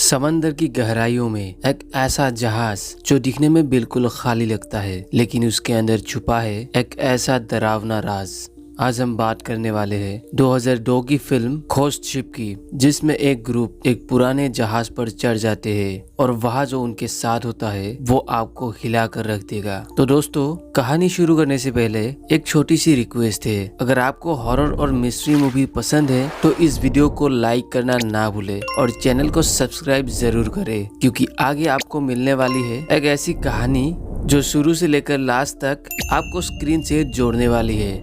समंदर की गहराइयों में एक ऐसा जहाज जो दिखने में बिल्कुल खाली लगता है, लेकिन उसके अंदर छुपा है एक ऐसा डरावना राज। आज हम बात करने वाले हैं 2002 की फिल्म घोस्ट शिप की, जिसमें एक ग्रुप एक पुराने जहाज पर चढ़ जाते हैं और वहाँ जो उनके साथ होता है वो आपको हिला कर रख देगा। तो दोस्तों, कहानी शुरू करने से पहले एक छोटी सी रिक्वेस्ट है। अगर आपको हॉरर और मिस्ट्री मूवी पसंद है तो इस वीडियो को लाइक करना ना भूले और चैनल को सब्सक्राइब जरूर करें, क्योंकि आगे आपको मिलने वाली है एक ऐसी कहानी जो शुरू से लेकर लास्ट तक आपको स्क्रीन से जोड़ने वाली है।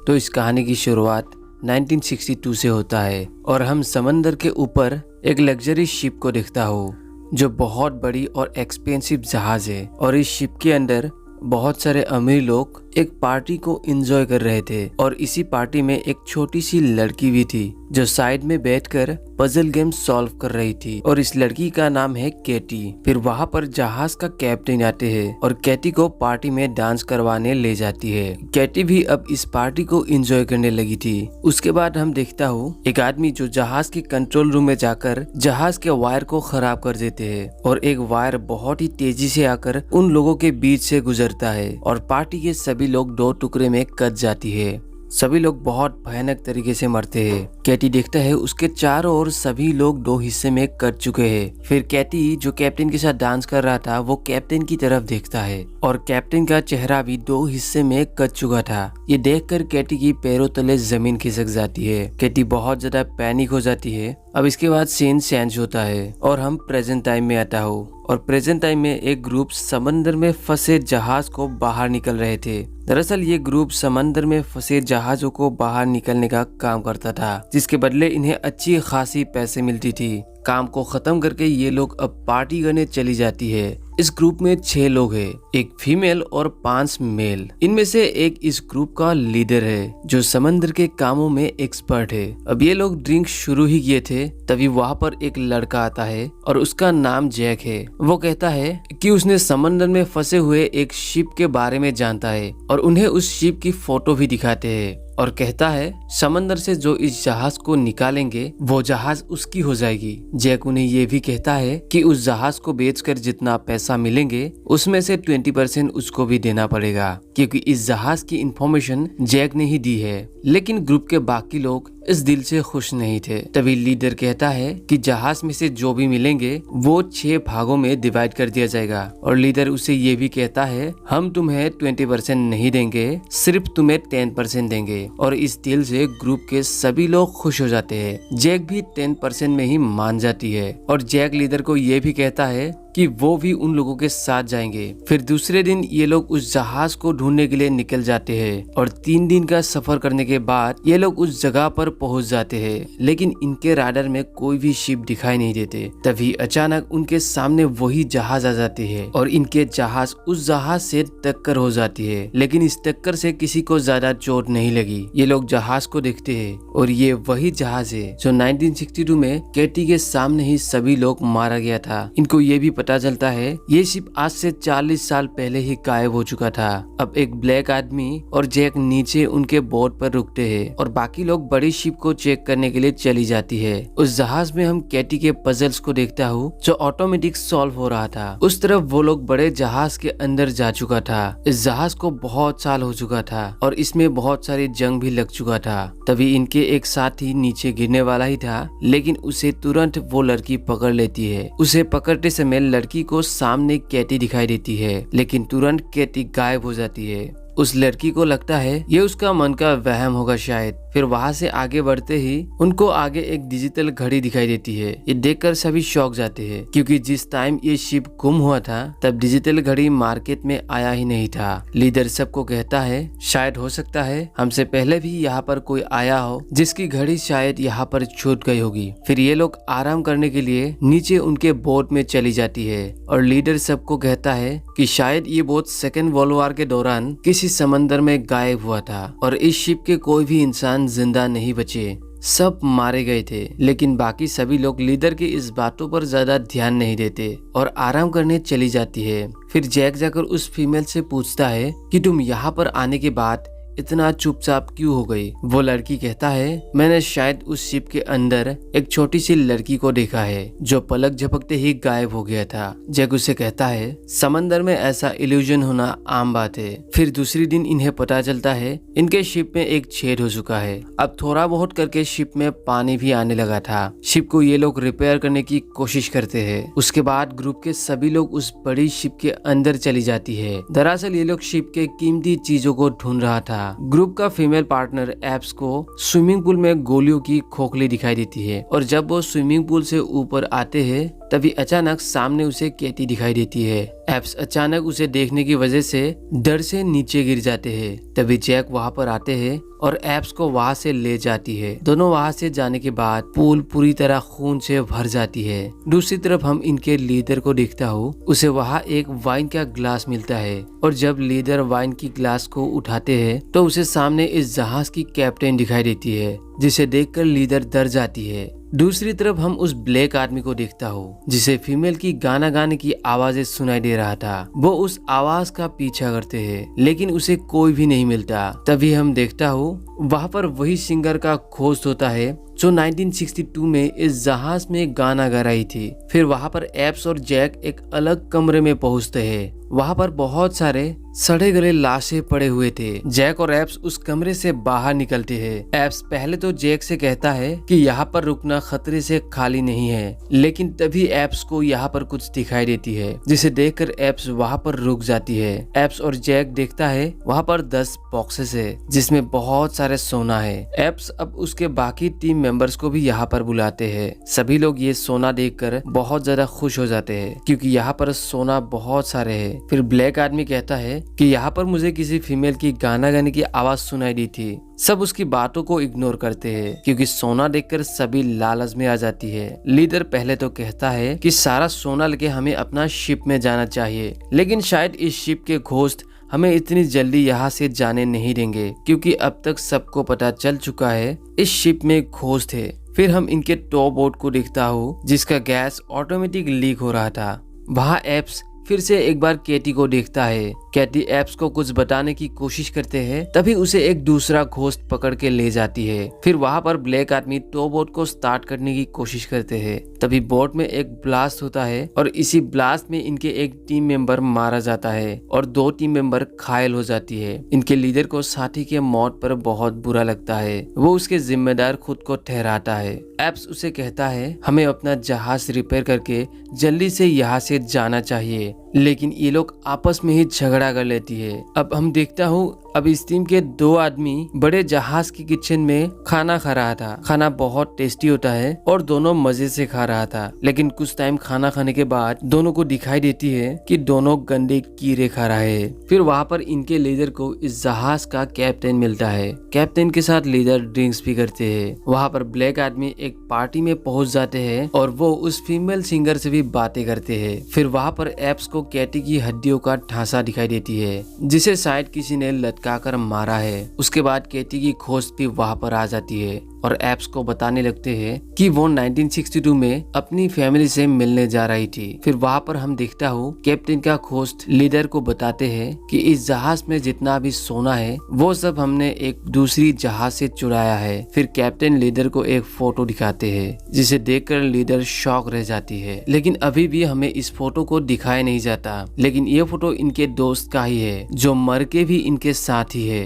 तो इस कहानी की शुरुआत 1962 से होता है और हम समंदर के ऊपर एक लग्जरी शिप को देखता हो जो बहुत बड़ी और एक्सपेंसिव जहाज है। और इस शिप के अंदर बहुत सारे अमीर लोग एक पार्टी को एंजॉय कर रहे थे और इसी पार्टी में एक छोटी सी लड़की भी थी जो साइड में बैठकर पजल गेम सॉल्व कर रही थी, और इस लड़की का नाम है कैटी। फिर वहाँ पर जहाज का कैप्टन आते हैं और कैटी को पार्टी में डांस करवाने ले जाती है। कैटी भी अब इस पार्टी को एंजॉय करने लगी थी। उसके बाद हम देखता हूँ एक आदमी जो जहाज के कंट्रोल रूम में जाकर जहाज के वायर को खराब कर देते हैं और एक वायर बहुत ही तेजी से आकर उन लोगों के बीच से गुजरता है और पार्टी के सभी लोग दो टुकड़े में कट जाती है। सभी लोग बहुत भयानक तरीके से मरते हैं। कैटी देखता है उसके चारों ओर सभी लोग दो हिस्से में कट चुके हैं। फिर कैटी जो कैप्टन के साथ डांस कर रहा था वो कैप्टन की तरफ देखता है और कैप्टन का चेहरा भी दो हिस्से में कट चुका था। ये देखकर कैटी की पैरों तले जमीन खिसक जाती है। कैटी बहुत ज्यादा पैनिक हो जाती है। अब इसके बाद सीन चेंज होता है और हम प्रेजेंट टाइम में आता हो और प्रेजेंट टाइम में एक ग्रुप समंदर में फंसे जहाज को बाहर निकल रहे थे। दरअसल ये ग्रुप समंदर में फंसे जहाजों को बाहर निकलने का काम करता था, जिसके बदले इन्हें अच्छी खासी पैसे मिलती थी। काम को खत्म करके ये लोग अब पार्टी करने चली जाती है। इस ग्रुप में 6 लोग हैं, एक फीमेल और 5 मेल। इनमें से एक इस ग्रुप का लीडर है जो समंदर के कामों में एक्सपर्ट है। अब ये लोग ड्रिंक शुरू ही किए थे तभी वहाँ पर एक लड़का आता है और उसका नाम जैक है। वो कहता है कि उसने समंदर में फंसे हुए एक शिप के बारे में जानता है और उन्हें उस शिप की फोटो भी दिखाते हैं और कहता है समंदर से जो इस जहाज को निकालेंगे वो जहाज उसकी हो जाएगी। जैक उन्हें ये भी कहता है कि उस जहाज को बेचकर जितना पैसा मिलेंगे उसमें से 20% उसको भी देना पड़ेगा, क्योंकि इस जहाज की इंफॉर्मेशन जैक ने ही दी है। लेकिन ग्रुप के बाकी लोग इस दिल से खुश नहीं थे। तभी लीडर कहता है कि जहाज में से जो भी मिलेंगे वो 6 भागों में डिवाइड कर दिया जाएगा और लीडर उसे ये भी कहता है हम तुम्हें 20% नहीं देंगे, सिर्फ तुम्हें 10% देंगे। और इस डील से ग्रुप के सभी लोग खुश हो जाते हैं। जैक भी 10% में ही मान जाती है और जैक लीडर को ये भी कहता है कि वो भी उन लोगों के साथ जाएंगे। फिर दूसरे दिन ये लोग उस जहाज को ढूंढने के लिए निकल जाते हैं और 3 दिन का सफर करने के बाद ये लोग उस जगह पर पहुंच जाते हैं, लेकिन इनके राडार में कोई भी शिप दिखाई नहीं देते। तभी अचानक उनके सामने वही जहाज आ जाती है और इनके जहाज उस जहाज से टक्कर हो जाती है, लेकिन इस टक्कर से किसी को ज्यादा चोट नहीं लगी। ये लोग जहाज को देखते हैं और ये वही जहाज है जो 1962 में कैटी के सामने ही सभी लोग मारा गया था। इनको ये भी पता चलता है ये शिप आज से 40 साल पहले ही गायब हो चुका था। अब एक ब्लैक आदमी और जैक नीचे उनके बोट पर रुकते हैं और बाकी लोग बड़ी शिप को चेक करने के लिए चली जाती है। उस जहाज में हम कैटी के पजल्स को देखता हूँ जो ऑटोमेटिक सॉल्व हो रहा था। उस तरफ वो लोग बड़े जहाज के अंदर जा चुका था। इस जहाज को बहुत साल हो चुका था और इसमें बहुत सारी जंग भी लग चुका था। तभी इनके एक साथी नीचे गिरने वाला ही था, लेकिन उसे तुरंत वो लड़की पकड़ लेती है। उसे पकड़ते समय लड़की को सामने कैटी दिखाई देती है, लेकिन तुरंत कैटी गायब हो जाती है। उस लड़की को लगता है ये उसका मन का वहम होगा शायद। फिर वहाँ से आगे बढ़ते ही उनको आगे एक डिजिटल घड़ी दिखाई देती है। ये देखकर सभी शॉक जाते हैं, क्योंकि जिस टाइम ये शिप गुम हुआ था तब डिजिटल घड़ी मार्केट में आया ही नहीं था। लीडर सबको कहता है शायद हो सकता है हमसे पहले भी यहाँ पर कोई आया हो जिसकी घड़ी शायद यहाँ पर छूट गई होगी। फिर ये लोग आराम करने के लिए नीचे उनके बोट में चली जाती है और लीडर सबको कहता है कि शायद ये बोट सेकेंड वर्ल्ड वॉर के दौरान किसी समंदर में गायब हुआ था और इस शिप के कोई भी इंसान जिंदा नहीं बचे, सब मारे गए थे। लेकिन बाकी सभी लोग लीडर की इस बातों पर ज्यादा ध्यान नहीं देते और आराम करने चली जाती है। फिर जैक जाकर उस फीमेल से पूछता है कि तुम यहाँ पर आने के बाद इतना चुपचाप क्यों हो गई? वो लड़की कहता है, मैंने शायद उस शिप के अंदर एक छोटी सी लड़की को देखा है जो पलक झपकते ही गायब हो गया था। जैक उसे कहता है, समंदर में ऐसा इल्यूजन होना आम बात है। फिर दूसरी दिन इन्हें पता चलता है इनके शिप में एक छेद हो चुका है। अब थोड़ा बहुत करके शिप में पानी भी आने लगा था। शिप को ये लोग रिपेयर करने की कोशिश करते हैं। उसके बाद ग्रुप के सभी लोग उस बड़ी शिप के अंदर चली जाती है। दरअसल ये लोग शिप के कीमती चीजों को ढूंढ रहा था। ग्रुप का फीमेल पार्टनर एप्स को स्विमिंग पूल में गोलियों की खोखली दिखाई देती है और जब वो स्विमिंग पूल से ऊपर आते हैं तभी अचानक सामने उसे केटी दिखाई देती है। एप्स अचानक उसे देखने की वजह से डर से नीचे गिर जाते हैं। तभी जैक वहां पर आते हैं और एप्स को वहां से ले जाती है। दोनों वहां से जाने के बाद पूल पूरी तरह खून से भर जाती है। दूसरी तरफ हम इनके लीडर को देखता हूँ। उसे वहां एक वाइन का ग्लास मिलता है और जब लीडर वाइन की ग्लास को उठाते हैं तो उसे सामने इस जहाज की कैप्टन दिखाई देती है, जिसे देखकर लीडर डर जाती है। दूसरी तरफ हम उस ब्लैक आदमी को देखता हूँ जिसे फीमेल की गाना गाने की आवाजें सुनाई दे रहा था। वो उस आवाज का पीछा करते हैं लेकिन उसे कोई भी नहीं मिलता। तभी हम देखता हूँ वहाँ पर वही सिंगर का खोज होता है जो 1962 में इस जहाज में गाना गा रही थी। फिर वहाँ पर एप्स और जैक एक अलग कमरे में पहुँचते हैं। वहाँ पर बहुत सारे सड़े गले लाशें पड़े हुए थे। जैक और एप्स उस कमरे से बाहर निकलते हैं। एप्स पहले तो जैक से कहता है कि यहाँ पर रुकना खतरे से खाली नहीं है, लेकिन तभी एप्स को यहाँ पर कुछ दिखाई देती है जिसे देखकर एप्स वहाँ पर रुक जाती है। एप्स और जैक देखता है वहाँ पर 10 बॉक्सेस है जिसमें बहुत सारे सोना है। एप्स अब उसके बाकी टीम मेंबर्स को भी यहाँ पर बुलाते हैं। सभी लोग ये सोना देखकर बहुत ज्यादा खुश हो जाते हैं क्योंकि यहाँ पर सोना बहुत सारे है। फिर ब्लैक आदमी कहता है कि यहाँ पर मुझे किसी फीमेल की गाना गाने की आवाज सुनाई दी थी। सब उसकी बातों को इग्नोर करते हैं क्योंकि सोना देखकर सभी लालच में आ जाती है। लीडर पहले तो कहता है कि सारा सोना लेके हमें अपना शिप में जाना चाहिए, लेकिन शायद इस शिप के घोस्ट हमें इतनी जल्दी यहाँ से जाने नहीं देंगे क्योंकि अब तक सबको पता चल चुका है इस शिप में घोस्ट है। फिर हम इनके टॉप बोट को देखता हूँ जिसका गैस ऑटोमेटिक लीक हो रहा था। वहाँ एप्स फिर से एक बार केटी को देखता है। कैटी एप्स को कुछ बताने की कोशिश करते हैं, तभी उसे एक दूसरा घोस्ट पकड़ के ले जाती है। फिर वहाँ पर ब्लैक आदमी टो बोट को स्टार्ट करने की कोशिश करते हैं। तभी बोट में एक ब्लास्ट होता है और इसी ब्लास्ट में इनके एक टीम मेंबर मारा जाता है और 2 टीम मेंबर घायल हो जाती है। इनके लीडर को साथी के मौत पर बहुत बुरा लगता है। वो उसके जिम्मेदार खुद को ठहराता है। एप्स उसे कहता है हमें अपना जहाज रिपेयर करके जल्दी से यहाँ से जाना चाहिए, लेकिन ये लोग आपस में ही झगड़ा कर लेती है। अब हम देखता हूँ अब इस टीम के 2 आदमी बड़े जहाज की किचन में खाना खा रहा था। खाना बहुत टेस्टी होता है और दोनों मजे से खा रहा था, लेकिन कुछ टाइम खाना खाने के बाद दोनों को दिखाई देती है कि दोनों गंदे कीड़े खा रहे हैं। फिर वहाँ पर इनके लीडर को इस जहाज का कैप्टन मिलता है। कैप्टन के साथ लीडर ड्रिंक्स भी करते हैं। वहाँ पर ब्लैक आदमी एक पार्टी में पहुंच जाते हैं और वो उस फीमेल सिंगर से भी बातें करते हैं। फिर वहाँ पर एप्स को कैटी की हड्डियों का ढांचा दिखाई देती है जिसे शायद किसी ने लटकाकर मारा है। उसके बाद कैटी की खोज भी वहाँ पर आ जाती है और एप्स को बताने लगते हैं कि वो 1962 में अपनी फैमिली से मिलने जा रही थी। फिर वहाँ पर हम देखता हूँ कैप्टन का होस्ट लीडर को बताते हैं कि इस जहाज में जितना भी सोना है वो सब हमने एक दूसरी जहाज से चुराया है। फिर कैप्टन लीडर को एक फोटो दिखाते हैं जिसे देखकर लीडर शॉक रह जाती है, लेकिन अभी भी हमें इस फोटो को दिखाया नहीं जाता। लेकिन ये फोटो इनके दोस्त का ही है जो मर के भी इनके साथ ही है।